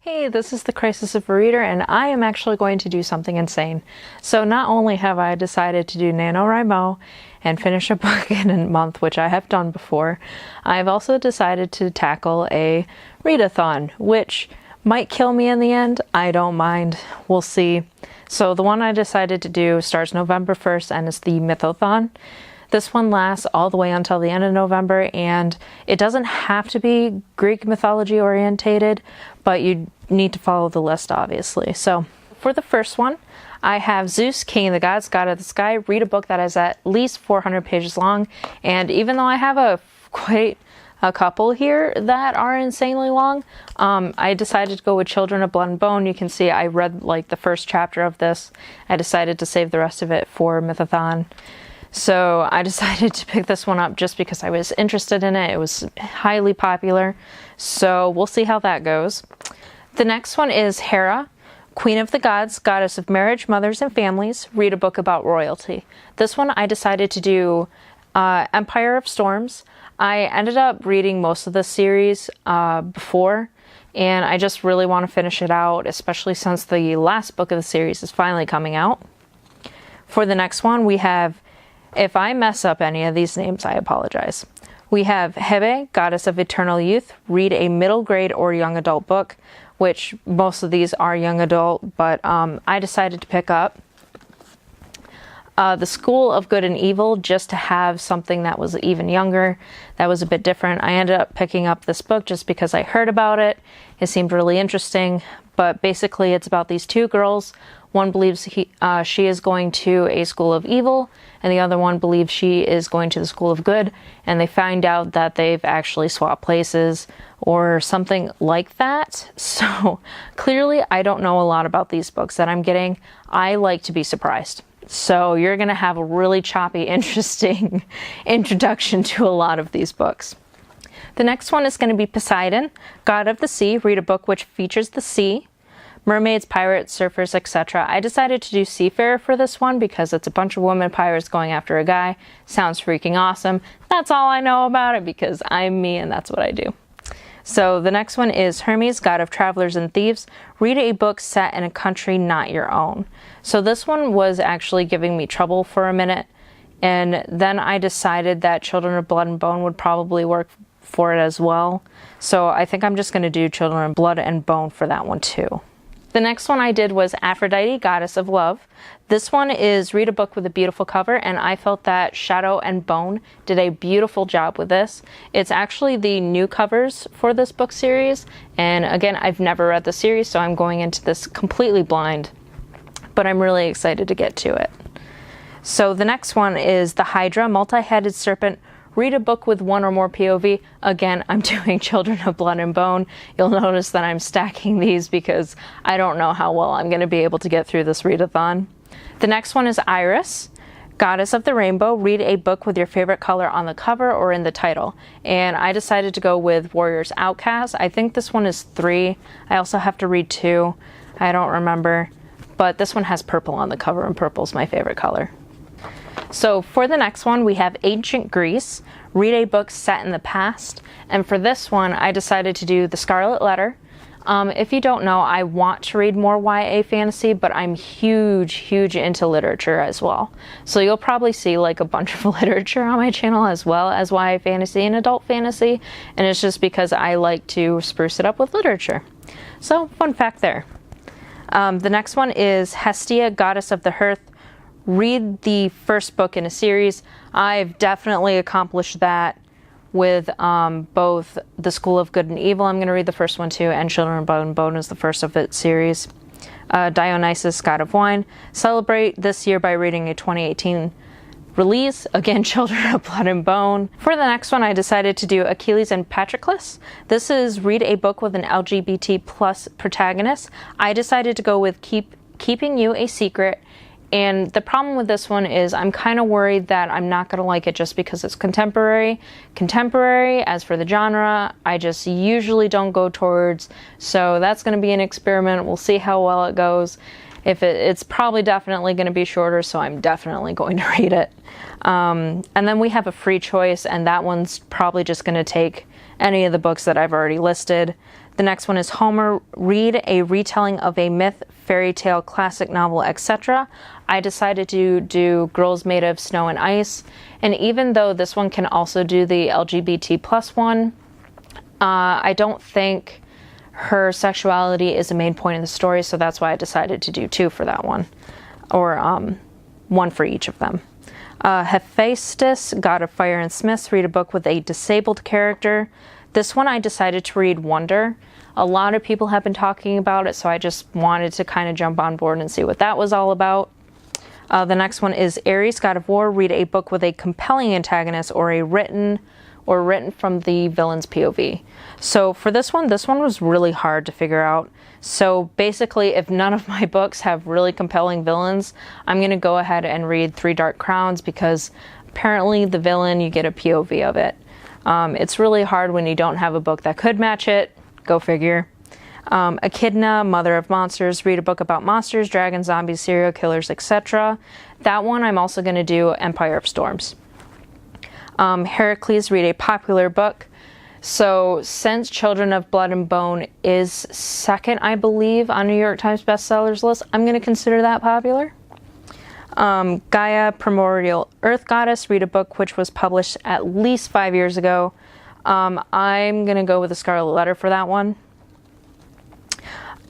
Hey, this is the Crisis of a Reader, and I am actually going to do something insane. So not only have I decided to do NaNoWriMo and finish a book in a month, which I have done before, I've also decided to tackle a read-a-thon, which might kill me in the end. I don't mind. We'll see. So the one I decided to do starts November 1st and is the Mythothon. This one lasts all the way until the end of November, and it doesn't have to be Greek mythology orientated, but you need to follow the list, obviously. So for the first one, I have Zeus, King of the Gods, God of the Sky. Read a book that is at least 400 pages long, and even though I have quite a couple here that are insanely long, I decided to go with Children of Blood and Bone. You can see I read like the first chapter of this. I decided to save the rest of it for Mythothon. So I decided to pick this one up just because I was interested in it. It was highly popular. So we'll see how that goes. The next one is Hera, Queen of the Gods, Goddess of Marriage, Mothers, and Families. Read a book about royalty. This one I decided to do Empire of Storms. I ended up reading most of the series before, and I just really want to finish it out, especially since the last book of the series is finally coming out. For the next one, we have, if I mess up any of these names, I apologize. We have Hebe, Goddess of Eternal Youth. Read a middle grade or young adult book, which most of these are young adult, but I decided to pick up The School of Good and Evil just to have something that was even younger, that was a bit different. I ended up picking up this book just because I heard about it. It seemed really interesting, but basically it's about these two girls. One believes she is going to a school of evil, and the other one believes she is going to the school of good, and they find out that they've actually swapped places or something like that. So clearly I don't know a lot about these books that I'm getting. I like to be surprised. So you're going to have a really choppy, interesting introduction to a lot of these books. The next one is going to be Poseidon, God of the Sea. Read a book which features the sea. Mermaids, pirates, surfers, etc. I decided to do Seafarer for this one because it's a bunch of women pirates going after a guy. Sounds freaking awesome. That's all I know about it because I'm me and that's what I do. So the next one is Hermes, God of Travelers and Thieves. Read a book set in a country not your own. So this one was actually giving me trouble for a minute, and then I decided that Children of Blood and Bone would probably work for it as well. So I think I'm just going to do Children of Blood and Bone for that one too. The next one I did was Aphrodite, Goddess of Love. This one is read a book with a beautiful cover, and I felt that Shadow and Bone did a beautiful job with this. It's actually the new covers for this book series, and again, I've never read the series, so I'm going into this completely blind, but I'm really excited to get to it. So the next one is The Hydra, Multi-Headed Serpent. Read a book with one or more POV. Again, I'm doing Children of Blood and Bone. You'll notice that I'm stacking these because I don't know how well I'm going to be able to get through this read-a-thon. The next one is Iris, Goddess of the Rainbow. Read a book with your favorite color on the cover or in the title. And I decided to go with Warriors Outcast. I think this one is 3. I also have to read 2. I don't remember. But this one has purple on the cover, and purple's my favorite color. So for the next one, we have Ancient Greece. Read a book set in the past. And for this one, I decided to do The Scarlet Letter. If you don't know, I want to read more YA fantasy, but I'm huge into literature as well. So you'll probably see like a bunch of literature on my channel as well as YA fantasy and adult fantasy. And it's just because I like to spruce it up with literature. So fun fact there. The next one is Hestia, Goddess of the Hearth. Read the first book in a series. I've definitely accomplished that with both The School of Good and Evil. I'm going to read the first one too, and Children of Blood and Bone is the first of its series. Dionysus, God of Wine. Celebrate this year by reading a 2018 release. Again, Children of Blood and Bone. For the next one, I decided to do Achilles and Patroclus. This is read a book with an LGBT plus protagonist. I decided to go with Keeping You a Secret. And the problem with this one is I'm kind of worried that I'm not going to like it just because it's contemporary. Contemporary, as for the genre, I just usually don't go towards. So that's going to be an experiment. We'll see how well it goes. It's probably definitely going to be shorter, so I'm definitely going to read it. And then we have a free choice, and that one's probably just going to take any of the books that I've already listed. The next one is Homer, read a retelling of a myth, fairy tale, classic novel, etc. I decided to do Girls Made of Snow and Ice. And even though this one can also do the LGBT plus one, I don't think her sexuality is a main point of the story, so that's why I decided to do 2 for that one, or 1 for each of them. Hephaestus, God of Fire and Smiths, read a book with a disabled character. This one I decided to read Wonder. A lot of people have been talking about it, so I just wanted to kind of jump on board and see what that was all about. The next one is Ares, God of War, read a book with a compelling antagonist or written from the villain's POV. So for this one was really hard to figure out. So basically, if none of my books have really compelling villains, I'm going to go ahead and read 3 Dark Crowns, because apparently the villain, you get a POV of it. It's really hard when you don't have a book that could match it. Go figure. Echidna, Mother of Monsters, read a book about monsters, dragons, zombies, serial killers, etc. That one I'm also going to do Empire of Storms. Heracles, read a popular book. So since Children of Blood and Bone is second, I believe, on New York Times bestsellers list, I'm going to consider that popular. Gaia, Primordial Earth Goddess, read a book which was published at least 5 years ago. I'm going to go with the Scarlet Letter for that one.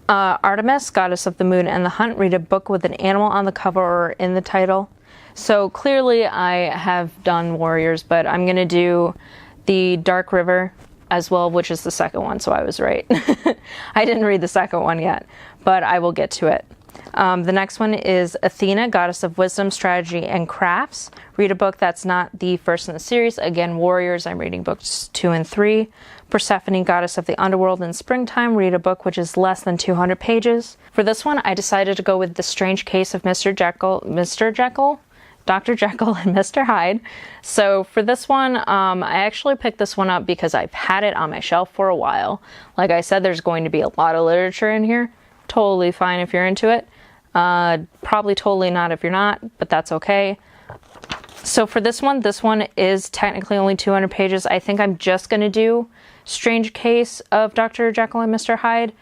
Artemis, Goddess of the Moon and the Hunt, read a book with an animal on the cover or in the title. So clearly I have done Warriors, but I'm going to do the Dark River as well, which is the second one, so I was right. I didn't read the second one yet, but I will get to it. The next one is Athena, Goddess of Wisdom, Strategy, and Crafts. Read a book that's not the first in the series. Again, Warriors, I'm reading books 2 and 3. Persephone, Goddess of the Underworld and Springtime. Read a book which is less than 200 pages. For this one, I decided to go with The Strange Case of Dr. Jekyll, and Mr. Hyde. So for this one, I actually picked this one up because I've had it on my shelf for a while. Like I said, there's going to be a lot of literature in here. Totally fine if you're into it. Probably totally not if you're not, but that's okay. So for this one is technically only 200 pages. I think I'm just going to do Strange Case of Dr. Jekyll and Mr. Hyde,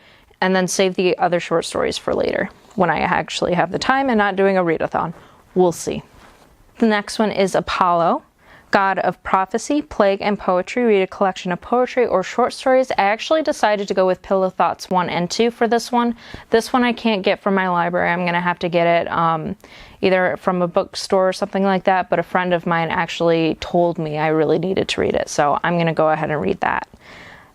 and then save the other short stories for later, when I actually have the time and not doing a read-a-thon. We'll see. The next one is Apollo, God of Prophecy, Plague, and Poetry. Read a collection of poetry or short stories. I actually decided to go with Pillow Thoughts 1 and 2 for this one. This one I can't get from my library. I'm going to have to get it either from a bookstore or something like that, but a friend of mine actually told me I really needed to read it, so I'm going to go ahead and read that.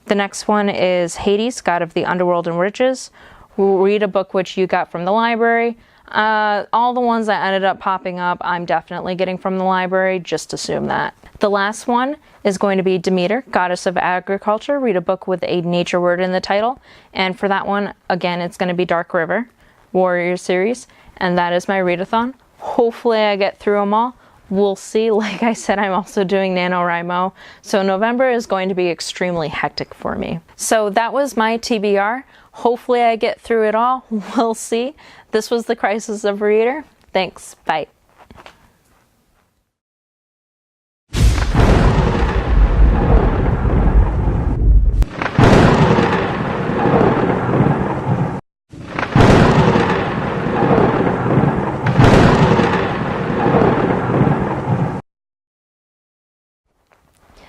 The next one is Hades, God of the Underworld and Riches. Read a book which you got from the library. All the ones that ended up popping up, I'm definitely getting from the library. Just assume that. The last one is going to be Demeter, Goddess of Agriculture. Read a book with a nature word in the title. And for that one, again, it's going to be Dark River, Warrior series. And that is my readathon. Hopefully I get through them all. We'll see. Like I said, I'm also doing NaNoWriMo. So November is going to be extremely hectic for me. So that was my TBR. Hopefully I get through it all. We'll see. This was The Crisis of a Reader. Thanks. Bye.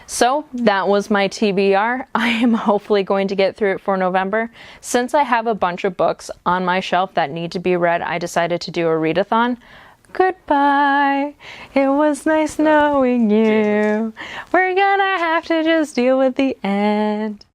So that was my TBR. I am hopefully going to get through it for November. Since I have a bunch of books on my shelf that need to be read, I decided to do a readathon. Goodbye. It was nice knowing you. We're gonna have to just deal with the end.